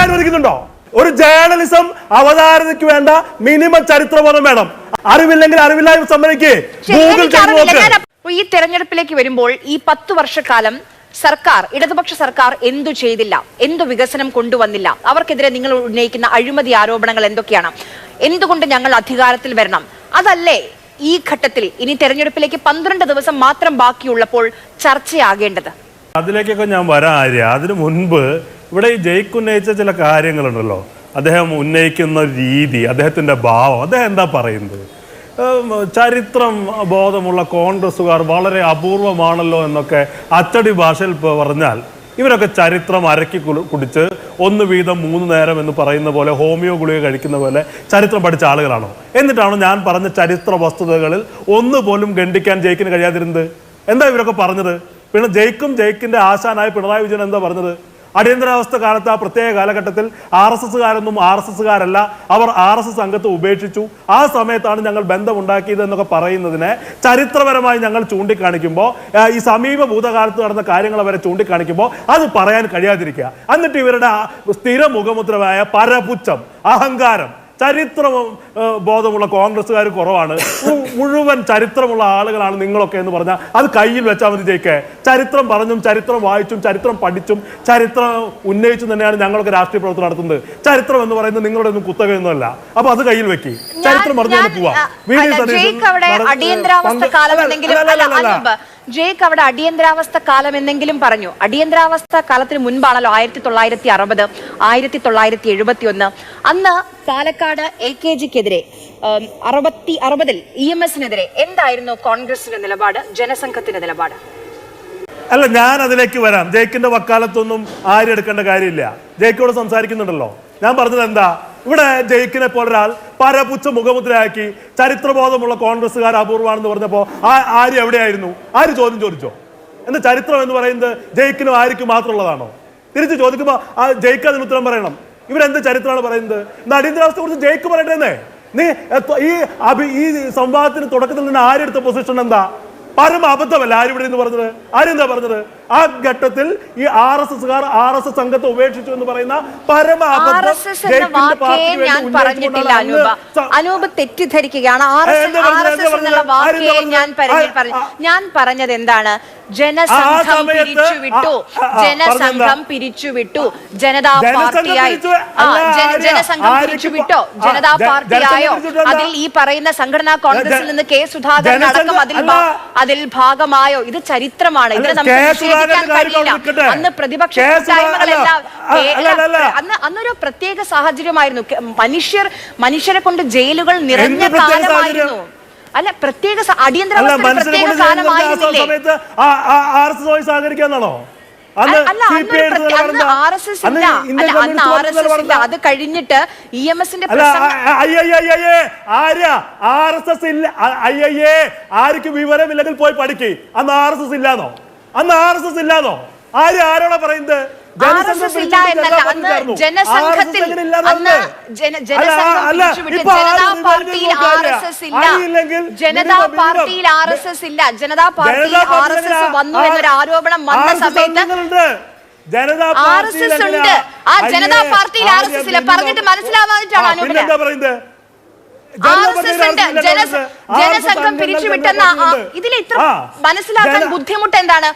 അനുവദിക്കുന്നുണ്ടോ? ഒരു ജേർണലിസം അവതാരതയ്ക്ക് വേണ്ട മിനിമം ചരിത്രബോധം വേണം. അറിവില്ലെങ്കിൽ അറിവില്ലായ്മ സമ്മതിക്കേ. ഈ തെരഞ്ഞെടുപ്പിലേക്ക് വരുമ്പോൾ ഈ 10 വർഷക്കാലം സർക്കാർ, ഇടതുപക്ഷ സർക്കാർ എന്തു ചെയ്തില്ല, എന്തു വികസനം കൊണ്ടുവന്നില്ല, അവർക്കെതിരെ നിങ്ങൾ ഉന്നയിക്കുന്ന അഴിമതി ആരോപണങ്ങൾ എന്തൊക്കെയാണ്, എന്തുകൊണ്ട് ഞങ്ങൾ അധികാരത്തിൽ വരണം, അതല്ലേ ഈ ഘട്ടത്തിൽ ഇനി തെരഞ്ഞെടുപ്പിലേക്ക് 12 ദിവസം മാത്രം ബാക്കിയുള്ളപ്പോൾ ചർച്ചയാകേണ്ടത്? അതിലേക്കൊക്കെ ഞാൻ വരാൻ ആര്യ. അതിനു മുൻപ് ഇവിടെ ഈ ജയിക്ക് ഉന്നയിച്ച ചില കാര്യങ്ങളുണ്ടല്ലോ, അദ്ദേഹം ഉന്നയിക്കുന്ന രീതി, അദ്ദേഹത്തിന്റെ ഭാവം, അദ്ദേഹം എന്താ പറയുന്നത്? ചരിത്രം ബോധമുള്ള കോൺഗ്രസ്സുകാർ വളരെ അപൂർവമാണല്ലോ എന്നൊക്കെ അച്ചടി ഭാഷയിൽ പറഞ്ഞാൽ ഇവരൊക്കെ ചരിത്രം അരക്കി കുടിച്ച് 1 വീതം 3 നേരം എന്ന് പറയുന്ന പോലെ, ഹോമിയോ ഗുളിക കഴിക്കുന്ന പോലെ ചരിത്രം പഠിച്ച ആളുകളാണോ? എന്നിട്ടാണോ ഞാൻ പറഞ്ഞ ചരിത്ര വസ്തുതകളിൽ ഒന്നുപോലും ഖണ്ഡിക്കാൻ ജയിക്കിന് കഴിയാതിരുന്നത്? എന്താ ഇവരൊക്കെ പറഞ്ഞത്? പിന്നെ ജയിക്കിന്റെ ആശാനായ പിണറായി വിജയൻ എന്താ പറഞ്ഞത്? അടിയന്തരാവസ്ഥ കാലത്ത് ആ പ്രത്യേക കാലഘട്ടത്തിൽ RSSകാരൊന്നും RSSകാരല്ല, അവർ RSS അംഗത്തെ ഉപേക്ഷിച്ചു, ആ സമയത്താണ് ഞങ്ങൾ ബന്ധമുണ്ടാക്കിയത് എന്നൊക്കെ പറയുന്നതിനെ ചരിത്രപരമായി ഞങ്ങൾ ചൂണ്ടിക്കാണിക്കുമ്പോൾ, ഈ സമീപ ഭൂതകാലത്ത് നടന്ന കാര്യങ്ങൾ വരെ ചൂണ്ടിക്കാണിക്കുമ്പോൾ അത് പറയാൻ കഴിയാതിരിക്കുക. എന്നിട്ട് ഇവരുടെ സ്ഥിര മുഖമുദ്രമായ പരപുച്ഛം, അഹങ്കാരം, ചരിത്ര ബോധമുള്ള കോൺഗ്രസ്സുകാർ കുറവാണ്, മുഴുവൻ ചരിത്രമുള്ള ആളുകളാണ് നിങ്ങളൊക്കെ എന്ന് പറഞ്ഞാൽ അത് കയ്യിൽ വെച്ചാൽ മതി ജയിക്കെ. ചരിത്രം പറഞ്ഞും ചരിത്രം വായിച്ചും ചരിത്രം പഠിച്ചും ചരിത്രം ഉന്നയിച്ചും തന്നെയാണ് ഞങ്ങളൊക്കെ രാഷ്ട്രീയ പ്രവർത്തനം നടത്തുന്നത്. ചരിത്രം എന്ന് പറയുന്നത് നിങ്ങളുടെ ഒന്നും കുത്തകയൊന്നുമല്ല. അപ്പൊ അത് കയ്യിൽ വെക്കി, ചരിത്രം പറഞ്ഞു പോവാം. ജയിക്ക് അവിടെ അടിയന്തരാവസ്ഥ കാലം എന്നെങ്കിലും പറഞ്ഞു. അടിയന്തരാവസ്ഥ കാലത്തിന് മുൻപാണല്ലോ 1960, 1971. അന്ന് പാലക്കാട് AKGക്കെതിരെ 60-ൽ EMSനെതിരെ എന്തായിരുന്നു കോൺഗ്രസിന്റെ നിലപാട്, ജനസംഘത്തിന്റെ നിലപാട്? അല്ല, ഞാൻ അതിലേക്ക് വരാം. ജയിക്കിന്റെ വക്കാലത്തൊന്നും ആരും എടുക്കേണ്ട കാര്യമില്ല. ജയിക്കോട് സംസാരിക്കുന്നുണ്ടല്ലോ. ഞാൻ പറഞ്ഞത് എന്താ, ഇവിടെ ജയിക്കിനെ പോലൊരാൾ പരപുച്ഛ മുഖമുദ്രയാക്കി ചരിത്രബോധമുള്ള കോൺഗ്രസ്സുകാർ അപൂർവമാണെന്ന് പറഞ്ഞപ്പോൾ ആര് എവിടെയായിരുന്നു? ആര് ചോദ്യം ചോദിച്ചോ? എന്താ ചരിത്രം എന്ന് പറയുന്നത് ജയിക്കിനും ആർക്കും മാത്രമുള്ളതാണോ? തിരിച്ച് ചോദിക്കുമ്പോൾ ആ ജയിക്ക് അതിന് ഉത്തരം പറയണം. ഇവരെന്ത് ചരിത്രമാണ് പറയുന്നത്? അടിയന്തരാവസ്ഥയെ കുറിച്ച് ജയിക്ക് പറയട്ടെ. നീ ഈ സംവാദത്തിന് തുടക്കത്തിൽ നിന്ന് ആരെടുത്ത പൊസിഷൻ എന്താ? പരമ അബദ്ധമല്ല ആരിവിടെ നിന്ന് പറഞ്ഞത്? ആരെന്താ പറഞ്ഞത്? ആ ഘട്ടത്തിൽ ഈ RSSകാർ RSS സംഘത്തെ ഉപേക്ഷിച്ചു എന്ന് പറയുന്ന പരമ അബദ്ധം അനൂപ് തെറ്റിദ്ധരിക്കുകയാണ്. ഞാൻ പറഞ്ഞത് എന്താണ്? ജനസംഘം പിരിച്ചുവിട്ടു, ജനസംഘം പിരിച്ചുവിട്ടു, ജനതാ പാർട്ടിയായി. ജനസംഘം പിരിച്ചുവിട്ടോ, ജനതാ പാർട്ടിയായോ? അതിൽ ഈ പറയുന്ന സംഘടനാ കോൺഗ്രസിൽ നിന്ന് K സുധാകരൻ അടക്കം അതിൽ ഭാഗമായോ? ഇത് ചരിത്രമാണ്. ഇതിന് നമുക്ക് നിഷേധിക്കാൻ കഴിയില്ല. അന്ന് പ്രതിപക്ഷ അന്നൊരു പ്രത്യേക സാഹചര്യമായിരുന്നു. മനുഷ്യരെ കൊണ്ട് ജയിലുകൾ നിറഞ്ഞ കാലമായിരുന്നു. അല്ല, പ്രത്യേക അടിയന്തരാവസ്ഥ പ്രത്യേക കാലമായിരുന്നില്ലേ? അന്ന് RSS ഇല്ല. അത് കഴിഞ്ഞിട്ട് EMSന്റെ ആർക്ക് വിവരമില്ലെങ്കിൽ പോയി പഠിക്കേ. അന്ന് RSS ഇല്ലാന്നോ? ആരോടാ പറയുന്നത്? ജനസംഘത്തിൽ ജനതാ പാർട്ടിയിൽ RSS ഇല്ല. ജനതാ പാർട്ടിയിൽ RSS വന്നു എന്നൊരു ആരോപണം വന്ന സമയത്ത് RSS ഉണ്ട്. ആ ജനതാ പാർട്ടിയിൽ RSS ഇല്ല. പറഞ്ഞിട്ട് മനസ്സിലാവാതിട്ടാണ് അനുഭവം. ജനസംഘം പിരിച്ചുവിട്ടെന്ന ഇതിൽ ഇത്ര മനസ്സിലാക്കാൻ ബുദ്ധിമുട്ട് എന്താണ്?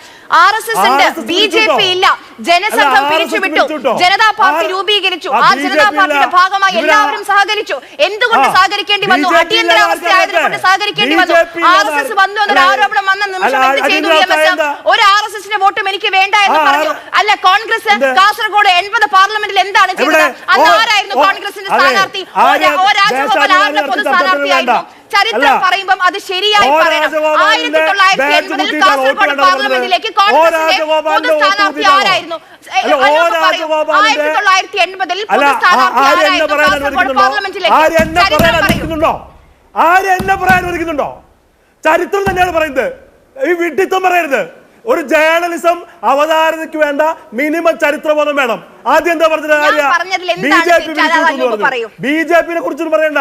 RSS ഉണ്ട്, BJP ഇല്ല. ജനസംഘം പിരിച്ചുവിട്ടു, ജനതാ പാർട്ടി രൂപീകരിച്ചു. ആ ജനതാ പാർട്ടിയുടെ ഭാഗമായി എല്ലാവരും സഹകരിച്ചു. എന്തുകൊണ്ട് സഹകരിക്കേണ്ടി വന്നു? അടിയന്തരാവസ്ഥ ആയതുകൊണ്ട് സഹകരിക്കേണ്ടി വന്നു. RSS വന്നു എന്നൊരു ആരോപണം വന്ന നിമിഷം എന്ത് ചെയ്തു? ഒരു RSSന്റെ വോട്ടും എനിക്ക് വേണ്ട എന്ന് പറഞ്ഞു. അല്ല, കോൺഗ്രസ് കാസർഗോഡ് 80 പാർലമെന്റിൽ എന്താണ് ചെയ്തത്? അന്ന് ആരായിരുന്നു കോൺഗ്രസിന്റെ സ്ഥാനാർത്ഥി? രാജഗോപാൽ പൊതു സ്ഥാനാർത്ഥിയായിരുന്നു. ചരിത്രം പറയുമ്പോൾ അത് ശരിയായി പറയണം. 1980 കാസർഗോഡ് പാർലമെന്റിലേക്ക് കോൺഗ്രസിന്റെ പൊതു സ്ഥാനാർത്ഥി ആരായിരുന്നു? 1980 പൊതു സ്ഥാനാർത്ഥി ആരായിരുന്നു കാസർഗോഡ് പാർലമെന്റിലേക്ക്? പറയാനുണ്ടോ? ചരിത്രം തന്നെയാണ് പറയുന്നത്. ഈ വിഡ്ഢിത്തം പറയരുത്. ഒരു ജേർണലിസം അവതാരതയ്ക്ക് വേണ്ട മിനിമം ചരിത്രബോധം വേണം. ആദ്യം എന്താ പറഞ്ഞത്? BJPനെ കുറിച്ചൊന്നും പറയണ്ട.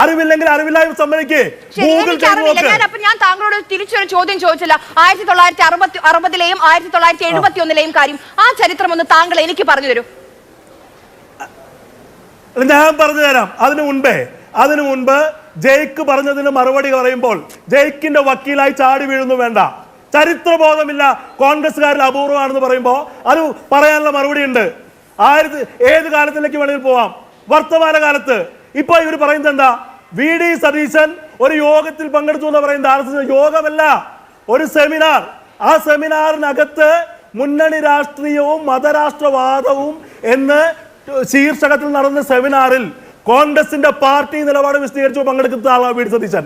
അറിവില്ലെങ്കിൽ അറിവില്ലായ്മ സമ്മതിക്കേ. ഞാൻ താങ്കളോട് തിരിച്ചൊരു ചോദ്യം ചോദിച്ചില്ല. 1960-ലെയും 1971-ലെയും കാര്യം, ആ ചരിത്രം ഒന്ന് താങ്കൾ എനിക്ക് പറഞ്ഞു തരൂ. ഞാൻ പറഞ്ഞു തരാം. അതിനു മുൻപ് ജയ്ക്ക് പറഞ്ഞതിന് മറുപടി പറയുമ്പോൾ ജയ്ക്കിന്റെ വക്കീലായി ചാടി വീഴുന്നു വേണ്ട. ചരിത്രബോധമില്ല, കോൺഗ്രസ്സുകാരിൽ അപൂർവമാണെന്ന് പറയുമ്പോൾ അത് പറയാനുള്ള മറുപടി ഉണ്ട്. ഏത് കാലത്തിലേക്ക് വേണമെങ്കിൽ പോവാം. വർത്തമാന കാലത്ത് ഇപ്പൊ ഇവർ പറയുന്നത് എന്താ? VD സതീശൻ ഒരു യോഗത്തിൽ പങ്കെടുത്തു എന്ന് പറയുന്നത് RSS യോഗമല്ല, ഒരു സെമിനാർ. ആ സെമിനാറിനകത്ത് മുന്നണി രാഷ്ട്രീയവും മതരാഷ്ട്രവാദവും എന്ന് ശീർഷകത്തിൽ നടന്ന സെമിനാറിൽ കോൺഗ്രസിന്റെ പാർട്ടി നിലപാട് വിശദീകരിച്ചു പങ്കെടുക്കുന്ന ആളാണ് VD സതീശൻ.